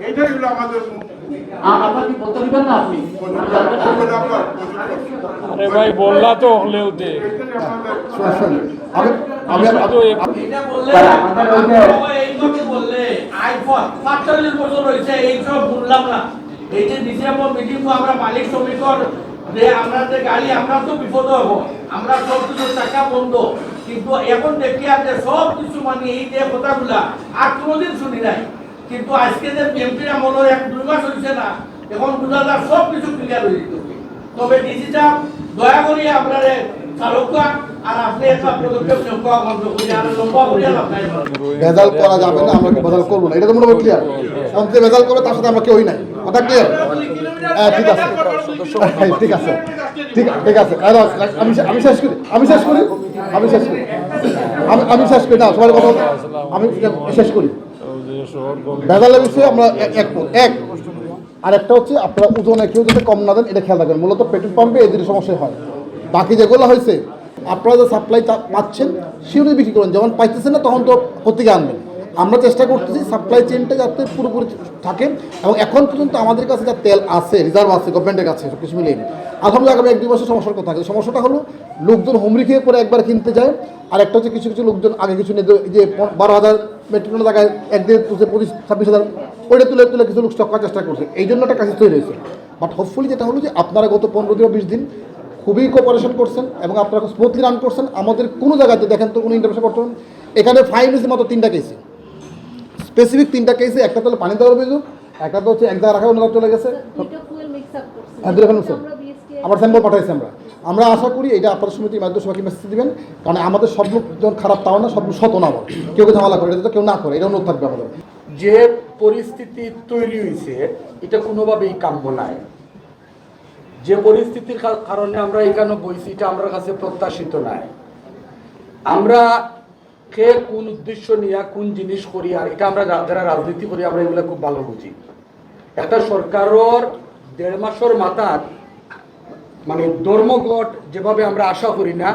এইটাই হলো আমাদের আপনার কি বলতে দিবেন না আপনি? আরে ভাই বললা তো হলেও দে বললে আইফোন ৪৫ বছর হয়েছে এইসব বললাম না। এই যে ডিসেম্বর মিটিং তো আমরা মালিক শ্রমিকর যে আমরা যে গাড়ি আমরা তো বিপদ হবো, আমরা সব কিছু টাকা বন্ধ, কিন্তু এখন দেখি যে সব কিছু মানে এই যে কথাগুলা আর কোনোদিন শুনি নাই, কিন্তু আজকে যে বিএনপির আমলের ১-২ মাস হয়েছে না, এখন বোঝা যায় সব কিছু ক্লিয়ার হয়ে যেত। তবে ডিজিটা দয়া করি আপনারা চালকা আর আপনি একটা পদক্ষেপ নেওয়া বন্ধ করি আর লম্বা করিয়া লাগাই ভেজাল করা যাবে না, আমরা ভেজাল করবো না, এটা তো মোটামুটি ক্লিয়ার। এখন যে ভেজাল করবে তার সাথে আমরা কেউই নাই, কথা ক্লিয়ার? ঠিক আছে ঠিক আছে ঠিক আছে আমি শেষ করি না সবার কথা, আমি শেষ করি। ভেজালের বিষয়ে আমরা এক আর একটা হচ্ছে আপনারা ওজনে কেউ যাতে কম না দেন এটা খেয়াল রাখবেন। মূলত পেট্রোল পাম্পে এই দুটো সমস্যা হয়। বাকি যেগুলো হয়েছে আপনারা যে সাপ্লাই পাচ্ছেন সেগুলোই বিক্রি করেন, যখন পাইতেছেন না তখন তো প্রত্যেকে আনবেন। আমরা চেষ্টা করতেছি সাপ্লাই চেনটা যাতে পুরোপুরি থাকে, এবং এখন পর্যন্ত আমাদের কাছে যা তেল আছে রিজার্ভ আছে গভর্নমেন্টের কাছে সব কিছু মিলিয়ে আলহামদুলিল্লাহ আগামী 1-2 বছর সমস্যার কথা থাকে। সমস্যাটা হলো লোকজন হুমড়ি খেয়ে পরে একবার কিনতে যায়, আর একটা হচ্ছে কিছু কিছু লোকজন আগে কিছু নিয়ে যে 12,000 মেট্রিক টনের জায়গায় 1-2-25-26,000 ওইটা তুলে তুলে কিছু লোক স্টক করার চেষ্টা করছে, এই জন্য একটা কাছে তৈরি হয়েছে। বাট হোপফুলি যেটা হলো যে আপনারা গত 15-20 দিন খুবই কোঅপারেশন করছেন এবং আপনারা স্মুথলি রান করছেন। আমাদের কোনো জায়গাতে দেখেন তো কোনো ইন্টারভেনশন করতে হবে, এখানে ফাইন হয়েছে মাত্র 3টা কেসে, স্পেসিফিক 3টা কেসে। একটা তো পানি দেওয়ার অভিযোগ, একটা তো হচ্ছে এক জায়গায় রাখা ওনারা চলে গেছে, আমার স্যাম্পল পাঠাইছি আমরা আশা করি এটা আপনার সমিতির মাধ্যমে সবাইকে মেসেজ দিবেন, কারণ আমাদের সব লোক যখন খারাপ তাও না, সব শত না বলে কেউ ঝামেলা করে, এটা তো কেউ না করে, এটা অনুরোধ থাকবে আমাদের। যে পরিস্থিতি তৈরি হয়েছে এটা কোনোভাবেই কাম্য নাই। যে পরিস্থিতির কারণে আমরা এখানে বইছি এটা আমার কাছে প্রত্যাশিত নাই। আমরা কে কোন উদ্দেশ্য নিয়ে কোন জিনিস করি, আর এটা আমরা যারা রাজনীতি করি আমরা এগুলো খুব ভালো বুঝি। একটা সরকারের 1.5 মাসের মাথার মানে ধর্মঘট যেভাবে আমরা আশা করি না,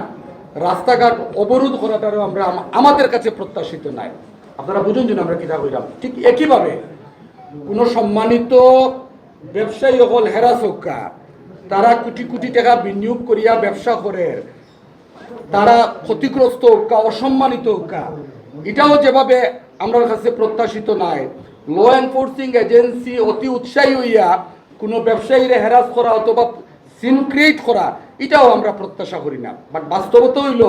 রাস্তাঘাট অবরোধ করাটারও আমরা আমাদের কাছে প্রত্যাশিত নাই। আপনারা বুঝুন যে আমরা কিনা কইলাম। ঠিক একইভাবে কোনো সম্মানিত ব্যবসায়ী হল হেরাচৌকা, তারা কোটি কোটি টাকা বিনিয়োগ করিয়া ব্যবসা করে, তারা ক্ষতিগ্রস্ত হোকা, অসম্মানিত হোকা, এটাও যেভাবে আমার কাছে প্রত্যাশিত নাই। ল এনফোর্সিং এজেন্সি অতি উৎসাহী হইয়া কোনো ব্যবসায়ীরা হ্যারাস করা অথবা সিন ক্রিয়েট করা, এটাও আমরা প্রত্যাশা করি না। বাট বাস্তবতা হইল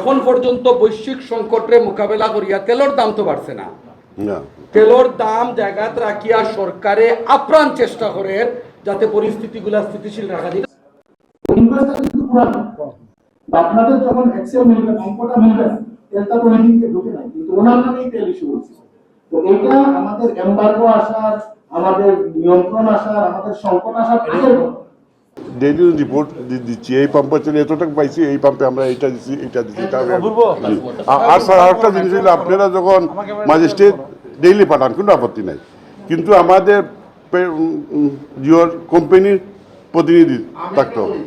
এখন পর্যন্ত বৈশ্বিক সংকটে মোকাবেলা করিয়া তেলের দাম তো বাড়ছে না, তেলের দাম জায়গাতে রাখিয়া সরকারে আপ্রাণ চেষ্টা করে যাতে পরিস্থিতিগুলা স্থিতিশীল রাখা যায়। আপনাদের যখন এক্সেল মিলবে, অঙ্কটা মিলবে, তেলটা তো এদিকে ঢুকে নাই, কিন্তু ওনার নামেই তেল ইস্যু হচ্ছে। তো এটা আমাদের এমবার্গো আসার, আমাদের নিয়ন্ত্রণ আসার, আমাদের সংকট আসার আগের ডেইলি রিপোর্ট দিচ্ছি, এই পাম্পে চলে এত টাকা পাইছি, এই পাম্পে আমরা এটা দিচ্ছি এটা দিচ্ছি। আর স্যার আরেকটা জিনিস হলো আপনারা যখন ম্যাজিস্ট্রেট ডেইলি পাঠান কোনো আপত্তি নাই, কিন্তু আমাদের জিওর কোম্পানির প্রতিনিধি থাকতে হবে।